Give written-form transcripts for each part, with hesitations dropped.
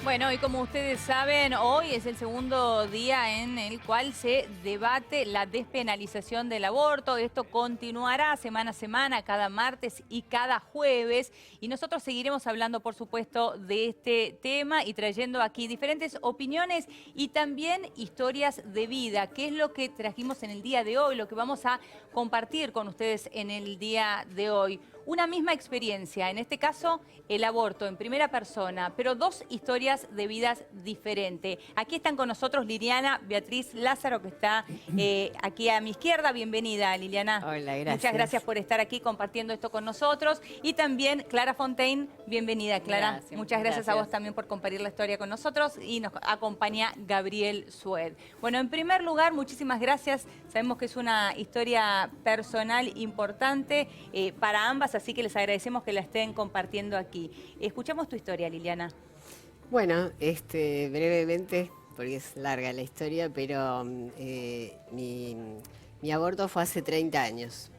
Bueno, y como ustedes saben, hoy es el segundo día en el cual se debate la despenalización del aborto. Esto continuará semana a semana, cada martes y cada jueves. Y nosotros seguiremos hablando, por supuesto, de este tema y trayendo aquí diferentes opiniones y también historias de vida, que es lo que trajimos en el día de hoy, lo que vamos a compartir con ustedes en el día de hoy. Una misma experiencia, en este caso el aborto en primera persona, pero dos historias de vidas diferentes. Aquí están con nosotros Liliana Beatriz Lázaro, que está aquí a mi izquierda. Bienvenida, Liliana. Hola, gracias. Muchas gracias por estar aquí compartiendo esto con nosotros. Y también Clara Fontaine. Bienvenida, Clara. Gracias, muchas gracias a vos también por compartir la historia con nosotros. Y nos acompaña Gabriel Sued. Bueno, en primer lugar, muchísimas gracias. Sabemos que es una historia personal importante para ambas, así que les agradecemos que la estén compartiendo aquí. Escuchamos tu historia, Liliana. Bueno, brevemente, porque es larga la historia, pero mi aborto fue hace 30 años.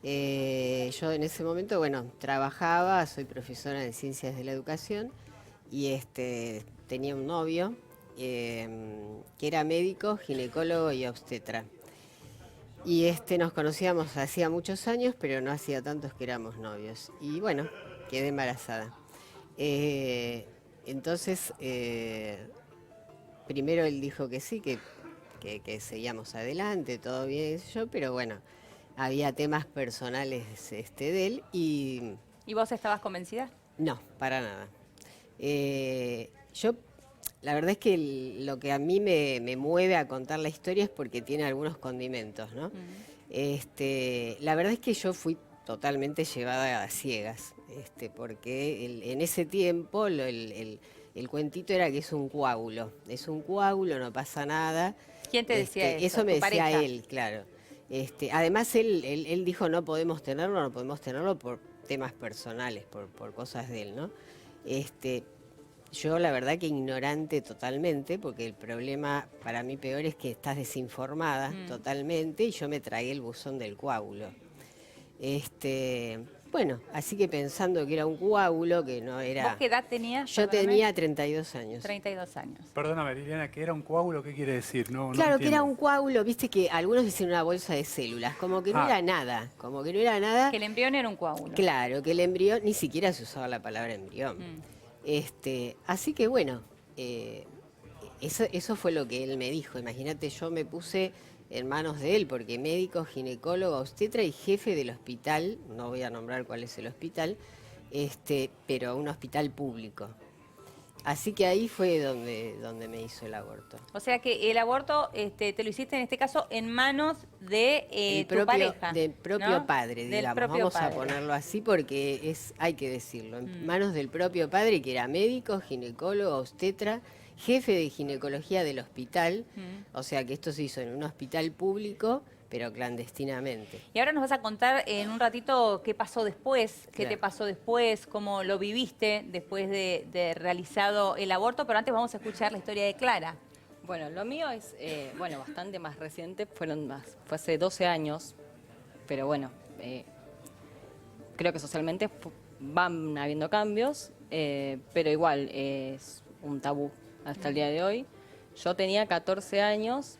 Yo en ese momento, bueno, trabajaba, soy profesora de Ciencias de la Educación y tenía un novio que era médico, ginecólogo y obstetra. Y nos conocíamos hacía muchos años, pero no hacía tantos que éramos novios. Y bueno, quedé embarazada. Entonces, primero él dijo que sí, que seguíamos adelante, todo bien, qué sé yo, pero bueno, había temas personales de él y... ¿Y vos estabas convencida? No, para nada. Yo, la verdad es que lo que a mí me mueve a contar la historia es porque tiene algunos condimentos, ¿no? La verdad es que yo fui totalmente llevada a ciegas, porque en ese tiempo el cuentito era que es un coágulo, no pasa nada. ¿Quién te decía eso? Eso me ¿Tu decía pareja? él, claro. Además él dijo no podemos tenerlo por temas personales, por cosas de él, ¿no? Yo la verdad que ignorante totalmente, porque el problema para mí peor es que estás desinformada totalmente y yo me tragué el buzón del coágulo. Bueno, así que pensando que era un coágulo, que no era... ¿Vos qué edad tenías? Yo tenía 32 años. 32 años. Perdóname, Liliana, ¿que era un coágulo? ¿Qué quiere decir? No Claro, que era entiendo. un coágulo, viste que algunos dicen una bolsa de células, como que no era nada, Que el embrión era un coágulo. Claro, que el embrión, ni siquiera se usaba la palabra embrión. Así que bueno, eso fue lo que él me dijo. Imagínate, yo me puse en manos de él, porque médico, ginecólogo, obstetra y jefe del hospital, no voy a nombrar cuál es el hospital, pero un hospital público. Así que ahí fue donde me hizo el aborto. O sea que el aborto te lo hiciste en este caso en manos de tu pareja. Del propio ¿no? padre, Del digamos. propio Vamos padre. a ponerlo así porque hay que decirlo, en manos del propio padre, que era médico, ginecólogo, obstetra, jefe de ginecología del hospital. O sea que esto se hizo en un hospital público, pero clandestinamente. Y ahora nos vas a contar en un ratito qué pasó después, qué te pasó después, cómo lo viviste después de realizado el aborto, pero antes vamos a escuchar la historia de Clara. Bueno, lo mío es bastante más reciente, fue hace 12 años, pero bueno, creo que socialmente van habiendo cambios, pero igual es un tabú hasta el día de hoy. Yo tenía 14 años,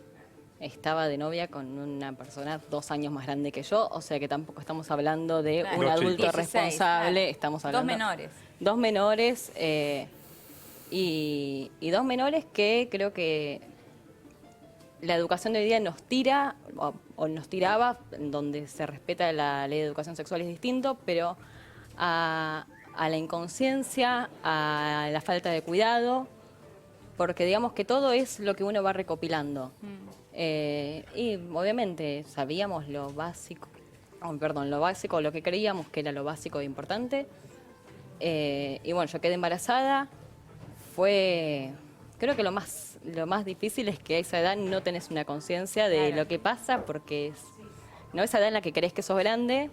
estaba de novia con una persona 2 años más grande que yo, o sea que tampoco estamos hablando de Claro. un Dos adulto chicos. responsable, Claro. estamos hablando... Dos menores. Y dos menores que creo que la educación de hoy día nos tira, o nos tiraba, donde se respeta la ley de educación sexual es distinto, pero a la inconsciencia, a la falta de cuidado, porque digamos que todo es lo que uno va recopilando. Y obviamente sabíamos lo básico, lo que creíamos que era lo básico e importante. Y bueno, yo quedé embarazada. Creo que lo más difícil es que a esa edad no tenés una conciencia de lo que pasa, porque no esa edad en la que crees que sos grande.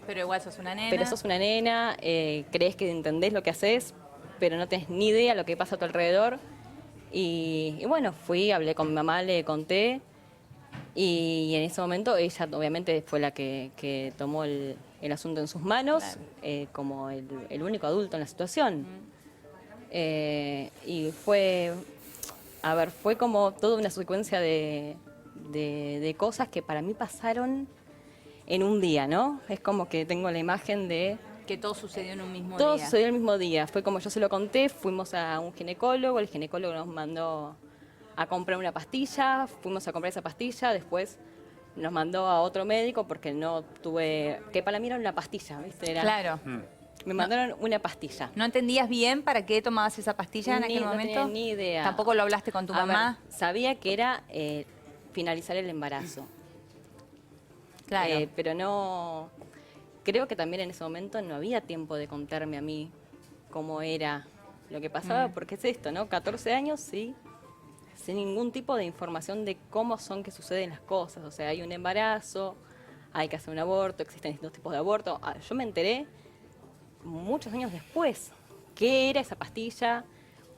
Pero igual sos una nena. Pero sos una nena, crees que entendés lo que haces, pero no tenés ni idea de lo que pasa a tu alrededor. Y bueno, hablé con mi mamá, le conté, y en ese momento ella obviamente fue la que tomó el asunto en sus manos, como el único adulto en la situación. Y fue, a ver, fue como toda una secuencia de cosas que para mí pasaron en un día, ¿no? Es como que tengo la imagen de... Que todo sucedió en un mismo Todo día. sucedió el mismo día. Fue como yo se lo conté, fuimos a un ginecólogo, el ginecólogo nos mandó a comprar una pastilla, fuimos a comprar esa pastilla, después nos mandó a otro médico porque no tuve... Que para mí era una pastilla, ¿viste? Claro. Me mandaron una pastilla. ¿No entendías bien para qué tomabas esa pastilla en aquel No momento? tenía ni idea. ¿Tampoco lo hablaste con tu A mamá? ver, sabía que era finalizar el embarazo. Claro. Pero no... Creo que también en ese momento no había tiempo de contarme a mí cómo era lo que pasaba, porque es esto, ¿no? 14 años, sí, sin ningún tipo de información de cómo son que suceden las cosas. O sea, hay un embarazo, hay que hacer un aborto, existen distintos tipos de aborto. Yo me enteré muchos años después qué era esa pastilla,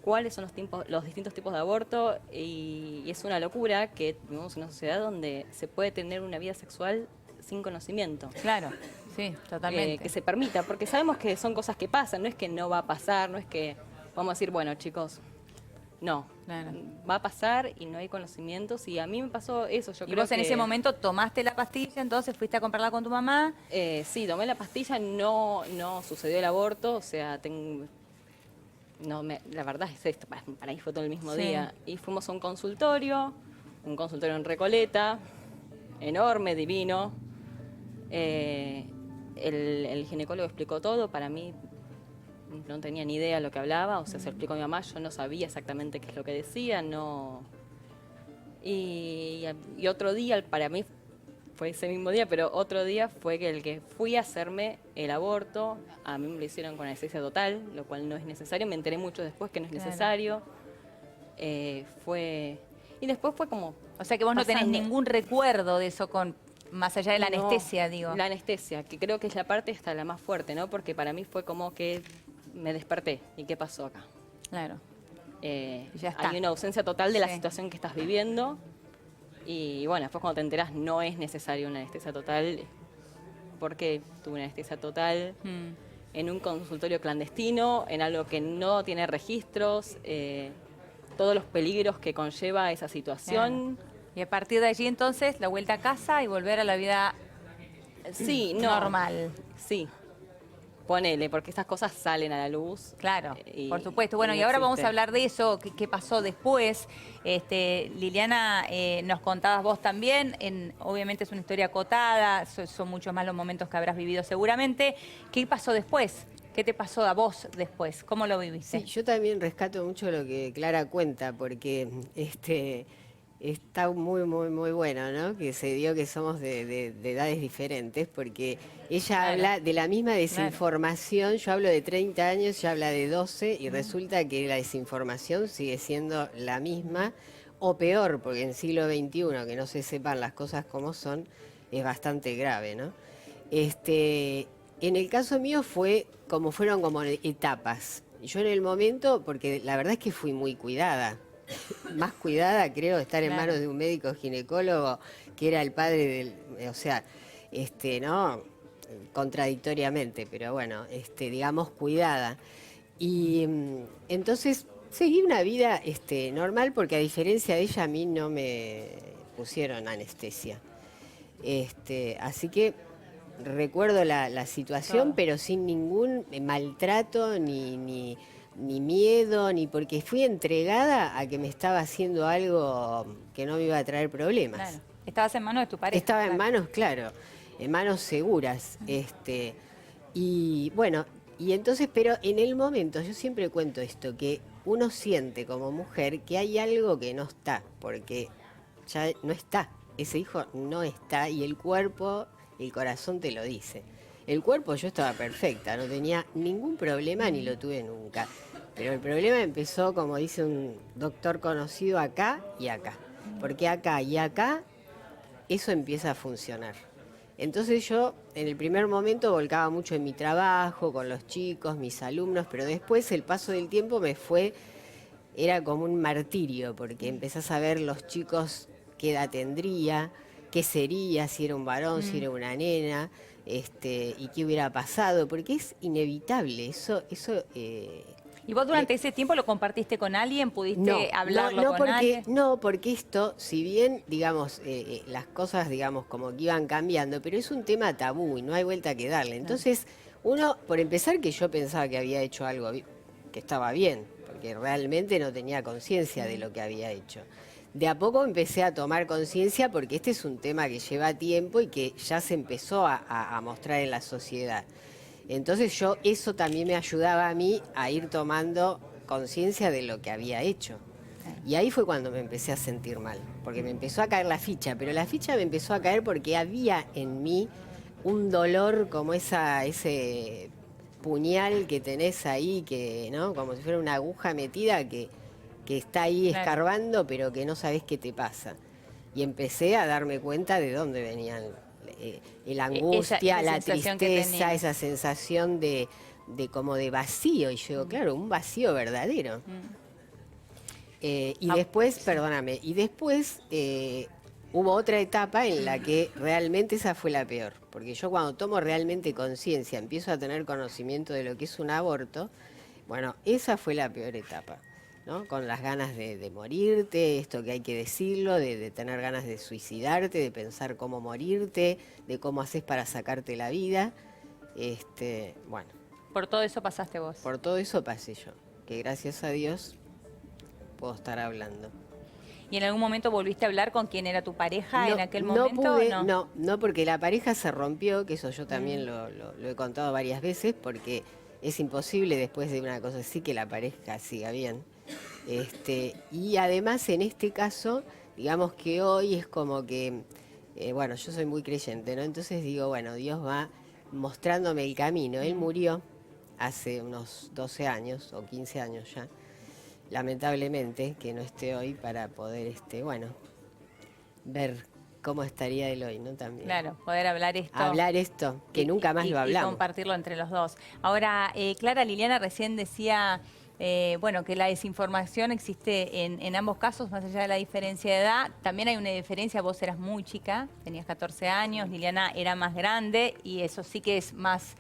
cuáles son los distintos tipos de aborto, y es una locura que vivimos en una sociedad donde se puede tener una vida sexual sin conocimiento. Claro, sí, totalmente. Que se permita, porque sabemos que son cosas que pasan, no es que no va a pasar, no es que vamos a decir, bueno, chicos, no, Claro. va a pasar y no hay conocimientos, y a mí me pasó eso. Yo ¿Y creo vos en que, ese momento tomaste la pastilla, entonces fuiste a comprarla con tu mamá? sí, tomé la pastilla, no sucedió el aborto, o sea, la verdad es esto, para mí fue todo el mismo Sí. día. Y fuimos a un consultorio en Recoleta, enorme, divino. El ginecólogo explicó todo, para mí no tenía ni idea de lo que hablaba, o sea, se lo explicó a mi mamá, yo no sabía exactamente qué es lo que decía, no... Y otro día, para mí fue ese mismo día, pero otro día fue que el que fui a hacerme el aborto, a mí me lo hicieron con anestesia total, lo cual no es necesario, me enteré mucho después que no es Claro. necesario. Y después fue como... O sea que vos no tenés pasando. ningún recuerdo de eso más allá de la No, anestesia, digo. La anestesia, que creo que es la parte hasta la más fuerte, ¿no? Porque para mí fue como que me desperté. ¿Y qué pasó acá? Claro. Ya está. Hay una ausencia total de la Sí. situación que estás viviendo. Y bueno, después cuando te enteras no es necesario una anestesia total. Porque tuve una anestesia total en un consultorio clandestino, en algo que no tiene registros, todos los peligros que conlleva esa situación. Claro. Y a partir de allí entonces la vuelta a casa y volver a la vida Sí, no. normal. Sí. Ponele, porque estas cosas salen a la luz. Claro, Y- por supuesto. Bueno, y y no ahora vamos existe. a hablar de eso, qué pasó después. Liliana, nos contabas vos también, obviamente es una historia acotada, son muchos más los momentos que habrás vivido seguramente. ¿Qué pasó después? ¿Qué te pasó a vos después? ¿Cómo lo viviste? Sí, yo también rescato mucho lo que Clara cuenta, porque está muy, muy, muy bueno, ¿no? Que se dio que somos de edades diferentes, porque ella Claro. habla de la misma desinformación, yo hablo de 30 años, ella habla de 12, y resulta que la desinformación sigue siendo la misma, o peor, porque en siglo XXI, que no se sepan las cosas como son, es bastante grave, ¿no? En el caso mío fueron como etapas. Yo en el momento, porque la verdad es que fui muy cuidada, más cuidada creo estar en Claro. manos de un médico ginecólogo que era el padre o sea, no contradictoriamente, pero bueno, digamos cuidada. Y entonces seguí una vida normal porque a diferencia de ella a mí no me pusieron anestesia. Así que recuerdo la situación, Claro. pero sin ningún maltrato, ni miedo, ni porque fui entregada a que me estaba haciendo algo que no me iba a traer problemas. Claro. Estabas en manos de tu pareja. Estaba en claro. manos, claro, en manos seguras. Y bueno, y entonces, pero en el momento, yo siempre cuento esto, que uno siente como mujer que hay algo que no está, porque ya no está, ese hijo no está y el cuerpo, el corazón te lo dice. El cuerpo yo estaba perfecta, no tenía ningún problema ni lo tuve nunca. Pero el problema empezó, como dice un doctor conocido, acá y acá. Porque acá y acá eso empieza a funcionar. Entonces yo en el primer momento volcaba mucho en mi trabajo, con los chicos, mis alumnos, pero después el paso del tiempo era como un martirio, porque empezás a ver los chicos qué edad tendría, qué sería, si era un varón, si era una nena, y qué hubiera pasado, porque es inevitable, eso ¿Y vos durante ese tiempo lo compartiste con alguien? ¿Pudiste hablarlo con alguien? No, porque esto, si bien, digamos, las cosas, digamos, como que iban cambiando, pero es un tema tabú y no hay vuelta que darle. Entonces, uno, por empezar, que yo pensaba que había hecho algo que estaba bien, porque realmente no tenía conciencia de lo que había hecho. De a poco empecé a tomar conciencia porque este es un tema que lleva tiempo y que ya se empezó a mostrar en la sociedad. Entonces eso también me ayudaba a mí a ir tomando conciencia de lo que había hecho. Y ahí fue cuando me empecé a sentir mal, porque me empezó a caer la ficha, pero la ficha me empezó a caer porque había en mí un dolor como ese puñal que tenés ahí, que, ¿no? Como si fuera una aguja metida que está ahí escarbando, pero que no sabés qué te pasa. Y empecé a darme cuenta de dónde venían la angustia, la tristeza, esa sensación de como de vacío. Y yo digo, claro, un vacío verdadero. Y después, perdóname, hubo otra etapa en la que realmente esa fue la peor. Porque yo cuando tomo realmente conciencia, empiezo a tener conocimiento de lo que es un aborto, bueno, esa fue la peor etapa, ¿no? Con las ganas de morirte, esto que hay que decirlo, de tener ganas de suicidarte, de pensar cómo morirte, de cómo haces para sacarte la vida. Bueno. Por todo eso pasaste vos. Por todo eso pasé yo, que gracias a Dios puedo estar hablando. ¿Y en algún momento volviste a hablar con quién era tu pareja en aquel momento? No, porque la pareja se rompió, que eso yo también lo he contado varias veces, porque es imposible después de una cosa así que la pareja siga bien. Y además en este caso, digamos que hoy es como que, bueno, yo soy muy creyente, ¿no? Entonces digo, bueno, Dios va mostrándome el camino. Él murió hace unos 12 años o 15 años ya, lamentablemente, que no esté hoy para poder, bueno, ver cómo estaría él hoy, ¿no? También. Claro, poder hablar esto. Hablar esto, que nunca más lo hablamos. Y compartirlo entre los dos. Ahora, Clara Liliana recién decía, bueno, que la desinformación existe en ambos casos, más allá de la diferencia de edad. También hay una diferencia, vos eras muy chica, tenías 14 años, Liliana era más grande y eso sí que es más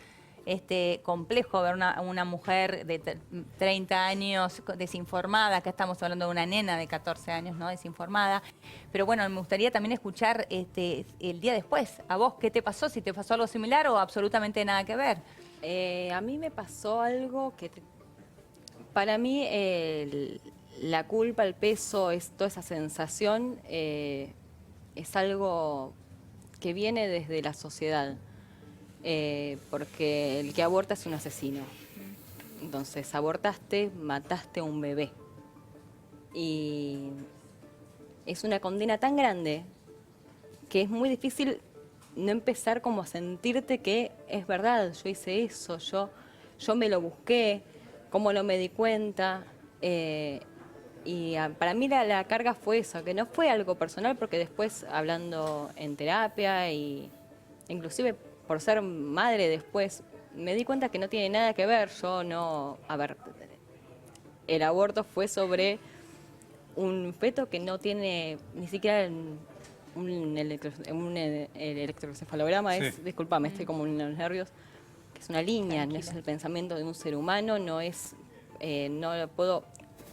complejo ver una mujer de 30 años desinformada. Acá estamos hablando de una nena de 14 años, ¿no? Desinformada. Pero bueno, me gustaría también escuchar el día después. ¿A vos qué te pasó? ¿Si te pasó algo similar o absolutamente nada que ver? A mí me pasó algo que para mí la culpa, el peso, toda esa sensación es algo que viene desde la sociedad. Porque el que aborta es un asesino. Entonces, abortaste, mataste a un bebé. Y es una condena tan grande que es muy difícil no empezar como a sentirte que es verdad, yo hice eso, yo me lo busqué, cómo no me di cuenta. Para mí la carga fue eso, que no fue algo personal, porque después hablando en terapia y inclusive por ser madre después, me di cuenta que no tiene nada que ver. El aborto fue sobre un feto que no tiene ni siquiera un electrocefalograma, sí. Discúlpame, estoy como en los nervios, que es una línea, tranquila. No es el pensamiento de un ser humano, no es,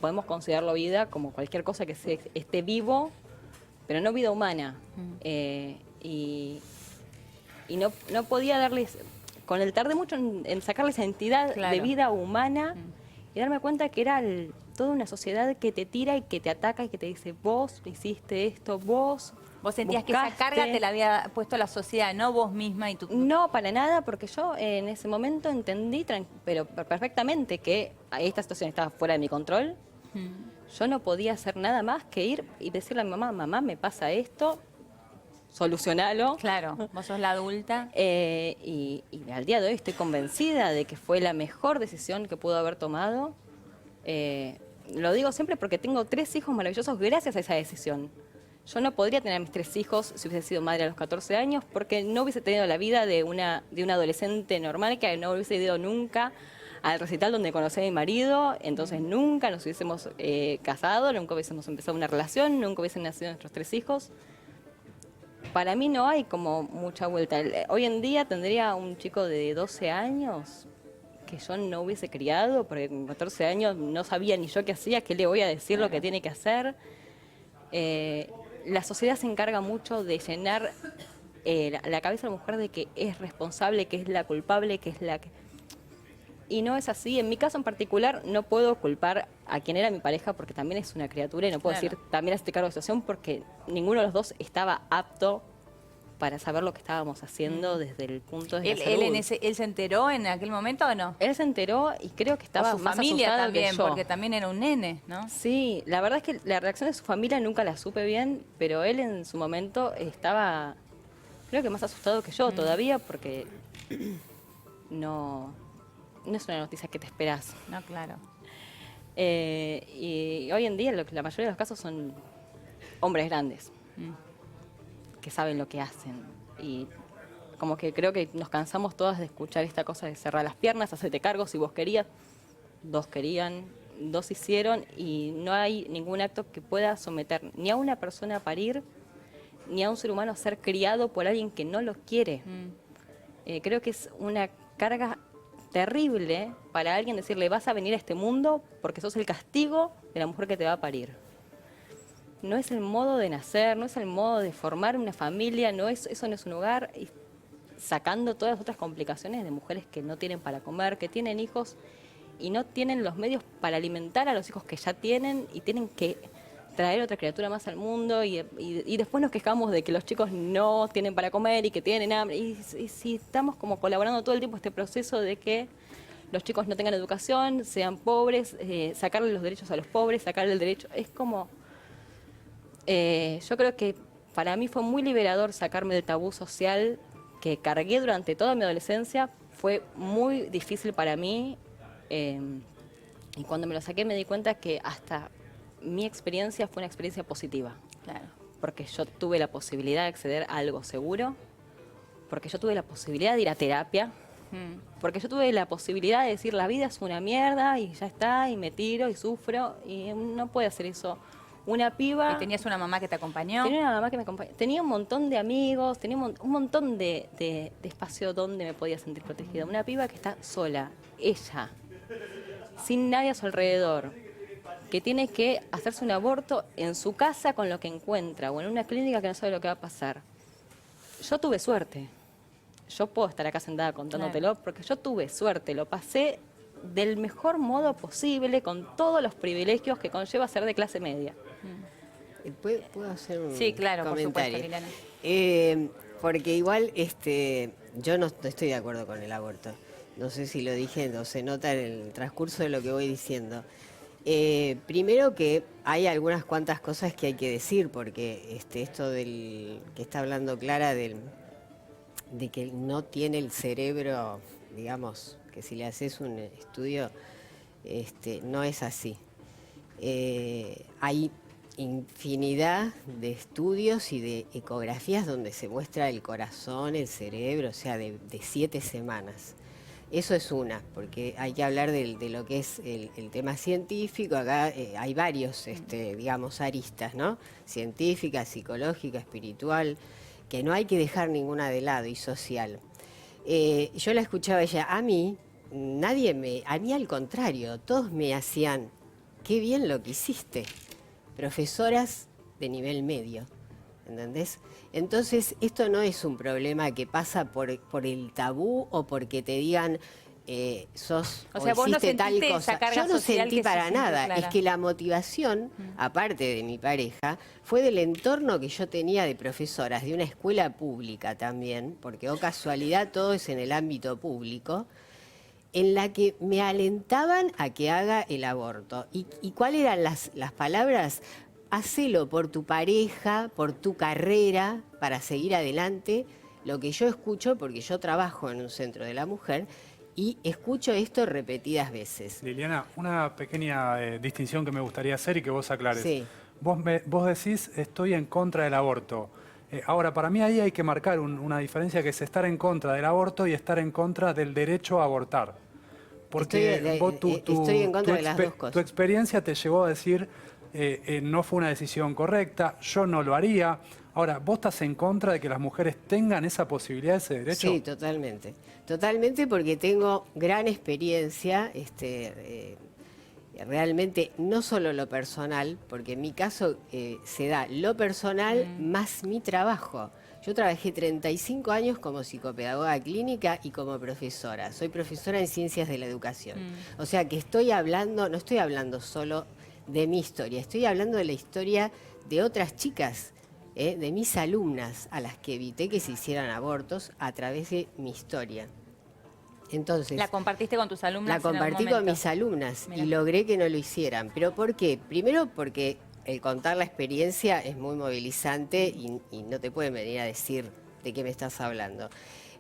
podemos considerarlo vida como cualquier cosa que esté vivo, pero no vida humana. Y no podía darles, con el tardé mucho en sacarles esa entidad de vida humana y darme cuenta que era toda una sociedad que te tira y que te ataca y que te dice, vos hiciste esto, vos sentías buscaste. Que esa carga te la había puesto la sociedad, no vos misma y tu... No, para nada, porque yo en ese momento entendí, pero perfectamente, que esta situación estaba fuera de mi control. Yo no podía hacer nada más que ir y decirle a mi mamá, mamá, me pasa esto, solucionalo. Claro, vos sos la adulta. Y al día de hoy estoy convencida de que fue la mejor decisión que pudo haber tomado. Lo digo siempre porque tengo 3 hijos maravillosos gracias a esa decisión. Yo no podría tener a mis 3 hijos si hubiese sido madre a los 14 años porque no hubiese tenido la vida de una adolescente normal, que no hubiese ido nunca al recital donde conocí a mi marido, entonces nunca nos hubiésemos casado, nunca hubiésemos empezado una relación, nunca hubiesen nacido nuestros 3 hijos. Para mí no hay como mucha vuelta. Hoy en día tendría un chico de 12 años que yo no hubiese criado, porque con 14 años no sabía ni yo qué hacía, qué le voy a decir lo que tiene que hacer. La sociedad se encarga mucho de llenar la cabeza de la mujer de que es responsable, que es la culpable, que es la que... Y no es así. En mi caso en particular no puedo culpar a quien era mi pareja porque también es una criatura y no puedo decir también hazte cargo de la situación porque ninguno de los dos estaba apto para saber lo que estábamos haciendo desde el punto de la salud. ¿Él se enteró en aquel momento o no? Él se enteró y creo que estaba o su más familia asustado también, que yo. porque también era un nene, ¿no? Sí, la verdad es que la reacción de su familia nunca la supe bien, pero él en su momento estaba, creo que más asustado que yo todavía, porque no es una noticia que te esperás. No, claro. Y hoy en día la mayoría de los casos son hombres grandes que saben lo que hacen. Y como que creo que nos cansamos todas de escuchar esta cosa de cerrar las piernas, hacerte cargo, si vos querías, dos querían, dos hicieron, y no hay ningún acto que pueda someter ni a una persona a parir, ni a un ser humano a ser criado por alguien que no lo quiere. Creo que es una carga terrible para alguien decirle vas a venir a este mundo porque sos el castigo de la mujer que te va a parir. No es el modo de nacer, no es el modo de formar una familia, eso no es un hogar, y sacando todas las otras complicaciones de mujeres que no tienen para comer, que tienen hijos y no tienen los medios para alimentar a los hijos que ya tienen y tienen que traer otra criatura más al mundo y después nos quejamos de que los chicos no tienen para comer y que tienen hambre. Y si estamos como colaborando todo el tiempo este proceso de que los chicos no tengan educación, sean pobres, sacarle los derechos a los pobres, sacarle el derecho, es como... yo creo que para mí fue muy liberador sacarme del tabú social que cargué durante toda mi adolescencia. Fue muy difícil para mí y cuando me lo saqué me di cuenta que hasta mi experiencia fue una experiencia positiva. Claro. Porque yo tuve la posibilidad de acceder a algo seguro, porque yo tuve la posibilidad de ir a terapia, porque yo tuve la posibilidad de decir la vida es una mierda y ya está, y me tiro y sufro, y no puede hacer eso. Una piba... ¿Y tenías una mamá que te acompañó? Tenía una mamá que me acompañó. Tenía un montón de amigos, tenía un montón de espacio donde me podía sentir protegida. Una piba que está sola, ella, sin nadie a su alrededor, que tiene que hacerse un aborto en su casa con lo que encuentra o en una clínica que no sabe lo que va a pasar. Yo tuve suerte. Yo puedo estar acá sentada contándotelo porque yo tuve suerte. Lo pasé del mejor modo posible con todos los privilegios que conlleva ser de clase media. ¿Puedo hacer un Sí, claro, comentario? por supuesto, Liliana. Porque igual yo no estoy de acuerdo con el aborto. No sé si lo dije o se nota en el transcurso de lo que voy diciendo. Primero que hay algunas cuantas cosas que hay que decir, porque esto del que está hablando Clara de que no tiene el cerebro, digamos, que si le haces un estudio, no es así. Hay infinidad de estudios y de ecografías donde se muestra el corazón, el cerebro, o sea, de 7 semanas. Eso es una, porque hay que hablar de lo que es el tema científico. Acá hay varios, digamos, aristas, ¿no? Científica, psicológica, espiritual, que no hay que dejar ninguna de lado, y social. Yo la escuchaba ella, a mí al contrario, todos me hacían, qué bien lo que hiciste. Profesoras de nivel medio, ¿entendés? Entonces, esto no es un problema que pasa por el tabú o porque te digan, O sea, vos no hiciste tal sentiste cosa. esa carga Yo no social sentí que se para siente, nada. Clara. Es que la motivación, aparte de mi pareja, fue del entorno que yo tenía de profesoras de una escuela pública también, porque, oh casualidad, todo es en el ámbito público, en la que me alentaban a que haga el aborto. ¿Y cuáles eran las palabras? Hacelo por tu pareja, por tu carrera, para seguir adelante. Lo que yo escucho, porque yo trabajo en un centro de la mujer, y escucho esto repetidas veces. Liliana, una pequeña distinción que me gustaría hacer y que vos aclares. Sí. Vos decís, estoy en contra del aborto. Ahora, para mí ahí hay que marcar una diferencia, que es estar en contra del aborto y estar en contra del derecho a abortar. Porque Estoy en contra de las dos cosas. Tu experiencia te llevó a decir, no fue una decisión correcta, yo no lo haría. Ahora, ¿vos estás en contra de que las mujeres tengan esa posibilidad, ese derecho? Sí, totalmente. Totalmente, porque tengo gran experiencia, realmente no solo lo personal, porque en mi caso se da lo personal más mi trabajo. Yo trabajé 35 años como psicopedagoga clínica y como profesora. Soy profesora en ciencias de la educación. O sea que estoy hablando, no estoy hablando solo de mi historia, estoy hablando de la historia de otras chicas, de mis alumnas, a las que evité que se hicieran abortos a través de mi historia. Entonces, ¿La compartiste con tus alumnas? la en algún compartí con momento? mis alumnas Mirá. y logré que no lo hicieran. ¿Pero por qué? Primero porque el contar la experiencia es muy movilizante y no te pueden venir a decir de qué me estás hablando.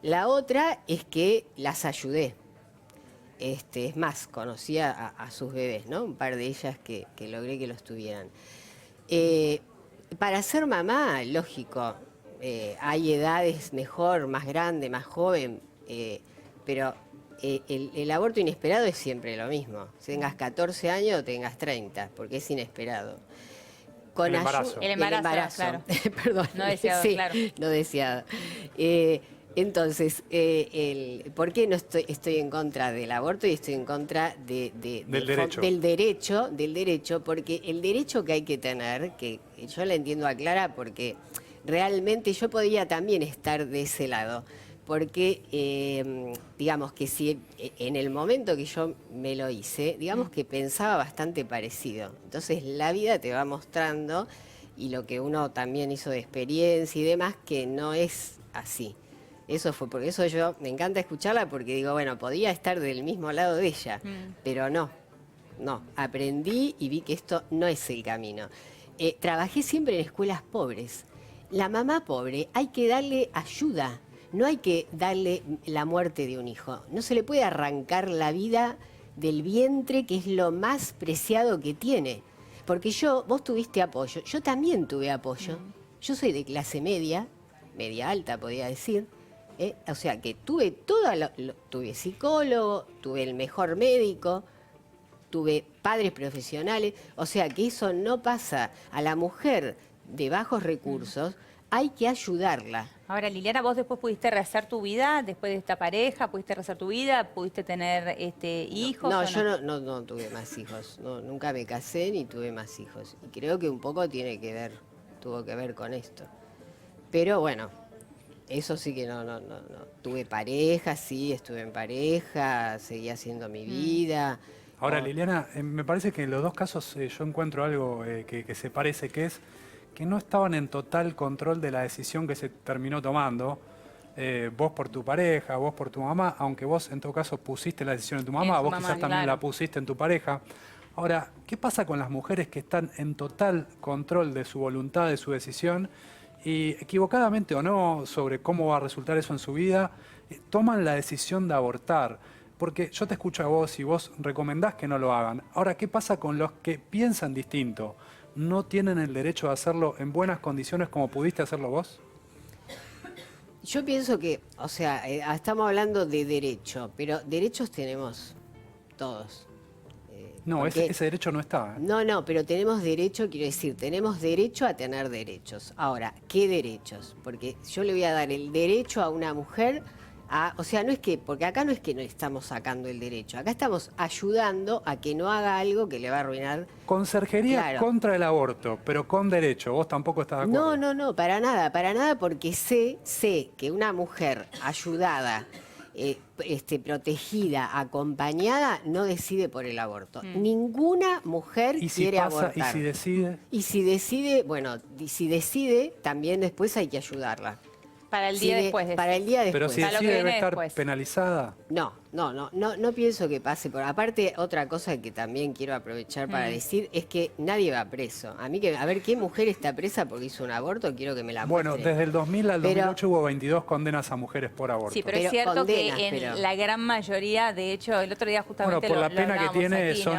La otra es que las ayudé. Es más, conocí a sus bebés, ¿no? Un par de ellas que logré que los tuvieran. Para ser mamá, lógico, hay edades mejor, más grande, más joven, pero el aborto inesperado es siempre lo mismo. Tengas 14 años o tengas 30, porque es inesperado. Con El embarazo. El embarazo, claro. Perdón. No deseado, sí, claro. no deseado. Entonces, ¿por qué no estoy en contra del aborto y estoy en contra del derecho? Porque el derecho que hay que tener, que yo la entiendo a Clara porque realmente yo podía también estar de ese lado. Porque, digamos que si en el momento que yo me lo hice, digamos que pensaba bastante parecido. Entonces la vida te va mostrando, y lo que uno también hizo de experiencia y demás, que no es así. Eso fue, porque eso yo me encanta escucharla porque digo, bueno, podía estar del mismo lado de ella, pero no, aprendí y vi que esto no es el camino. Trabajé siempre en escuelas pobres. La mamá pobre hay que darle ayuda. No hay que darle la muerte de un hijo. No se le puede arrancar la vida del vientre, que es lo más preciado que tiene. Porque vos tuviste apoyo, yo también tuve apoyo. Yo soy de clase media, media alta podía decir. O sea que tuve tuve psicólogo, tuve el mejor médico, tuve padres profesionales. O sea que eso no pasa. A la mujer de bajos recursos hay que ayudarla. Ahora, Liliana, vos después pudiste rehacer tu vida, después de esta pareja, pudiste rehacer tu vida, pudiste tener hijos. No, ¿o yo no tuve más hijos. No, nunca me casé ni tuve más hijos. Y creo que un poco tuvo que ver con esto. Pero bueno, eso sí que no. Tuve pareja, sí, estuve en pareja, seguí haciendo mi vida. Ahora, Liliana, me parece que en los dos casos yo encuentro algo que se parece, que es que no estaban en total control de la decisión que se terminó tomando. Vos por tu pareja, vos por tu mamá, aunque vos en todo caso pusiste la decisión en tu mamá, vos quizás también la pusiste en tu pareja. Ahora, ¿qué pasa con las mujeres que están en total control de su voluntad, de su decisión, y equivocadamente o no, sobre cómo va a resultar eso en su vida, toman la decisión de abortar? Porque yo te escucho a vos y vos recomendás que no lo hagan. Ahora, ¿qué pasa con los que piensan distinto? ¿No tienen el derecho de hacerlo en buenas condiciones como pudiste hacerlo vos? Yo pienso que, o sea, estamos hablando de derecho, pero derechos tenemos todos. No, ese derecho no está. No, pero tenemos derecho, quiero decir, tenemos derecho a tener derechos. Ahora, ¿qué derechos? Porque yo le voy a dar el derecho a una mujer o sea, no es que, porque acá no es que no estamos sacando el derecho, acá estamos ayudando a que no haga algo que le va a arruinar. Conserjería contra el aborto, pero con derecho. ¿Vos tampoco estás de acuerdo? No, para nada, porque sé que una mujer ayudada, protegida, acompañada, no decide por el aborto. Ninguna mujer quiere abortar. ¿Y si decide? Y si decide, bueno, si decide, también después hay que ayudarla. Para el día después. Para el día después. Pero si decide debe estar penalizada. No pienso que pase por. Aparte, otra cosa que también quiero aprovechar para decir es que nadie va preso. A ver qué mujer está presa porque hizo un aborto, quiero que me la muestre. Bueno, desde el 2000 al 2008 hubo 22 condenas a mujeres por aborto. Sí, pero es cierto que en la gran mayoría, de hecho, el otro día justamente por la pena que tiene aquí, son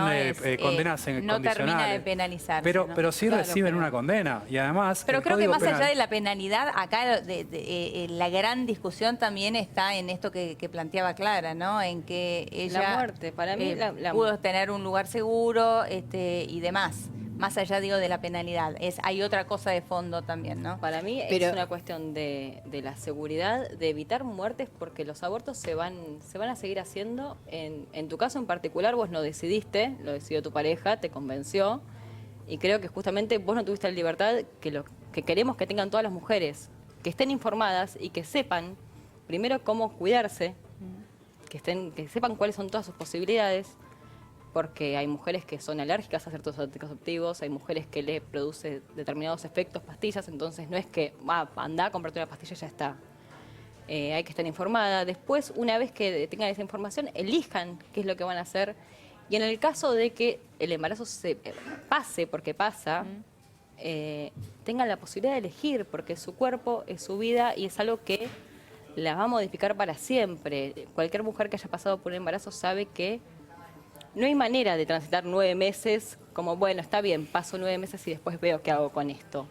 condenas no termina de penalizarse. Pero sí reciben una condena y además. Pero creo que más allá de la penalidad, acá la gran discusión también está en esto que planteaba Clara, ¿no? En que ella la muerte, para mí pudo tener un lugar seguro y demás. Más allá, digo, de la penalidad. Hay otra cosa de fondo también, ¿no? Para mí Pero- es una cuestión de la seguridad, de evitar muertes, porque los abortos se van a seguir haciendo. En tu caso en particular, vos no decidiste, lo decidió tu pareja, te convenció, y creo que justamente vos no tuviste la libertad que queremos que tengan todas las mujeres, que estén informadas y que sepan, primero, cómo cuidarse, que sepan cuáles son todas sus posibilidades, porque hay mujeres que son alérgicas a ciertos anticonceptivos, hay mujeres que le produce determinados efectos pastillas, entonces no es que anda a comprarte una pastilla y ya está. Hay que estar informada. Después, una vez que tengan esa información, elijan qué es lo que van a hacer. Y en el caso de que el embarazo se pase, porque pasa, tengan la posibilidad de elegir, porque su cuerpo es su vida y es algo que la va a modificar para siempre. Cualquier mujer que haya pasado por un embarazo sabe que no hay manera de transitar 9 meses como, bueno, está bien, paso 9 meses y después veo qué hago con esto.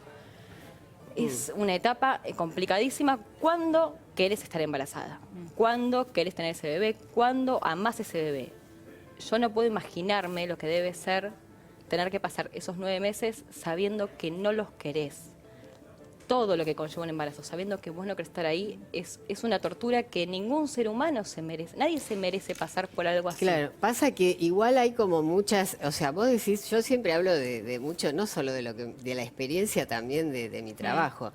Es una etapa complicadísima cuando querés estar embarazada, cuando querés tener ese bebé, cuando amás ese bebé. Yo no puedo imaginarme lo que debe ser tener que pasar esos 9 meses sabiendo que no los querés. Todo lo que conlleva un embarazo, sabiendo que vos no querés estar ahí, es una tortura que ningún ser humano se merece. Nadie se merece pasar por algo así. Claro, pasa que igual hay como muchas, o sea, vos decís, yo siempre hablo de mucho, no solo de la experiencia también de mi trabajo.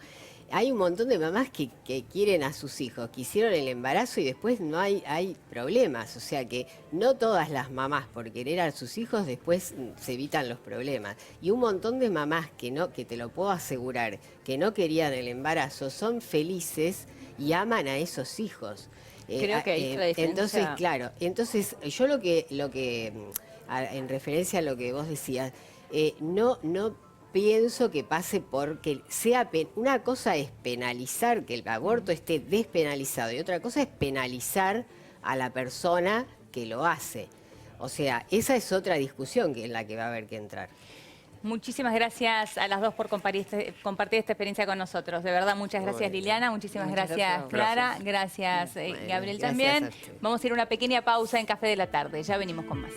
Hay un montón de mamás que quieren a sus hijos, que hicieron el embarazo y después no hay problemas. O sea que no todas las mamás por querer a sus hijos después se evitan los problemas. Y un montón de mamás que te lo puedo asegurar, que no querían el embarazo, son felices y aman a esos hijos. Creo que ahí está la diferencia. Entonces, claro, entonces yo lo que en referencia a lo que vos decías, no pienso que pase porque una cosa es penalizar, que el aborto esté despenalizado, y otra cosa es penalizar a la persona que lo hace. O sea, esa es otra discusión en la que va a haber que entrar. Muchísimas gracias a las dos por compartir esta experiencia con nosotros. De verdad, muchas gracias, Bueno, Liliana. Muchísimas muchas gracias, gracias. Clara. Gracias, Bueno, Gabriel, gracias también. a usted. Vamos a ir a una pequeña pausa en Café de la Tarde. Ya venimos con más.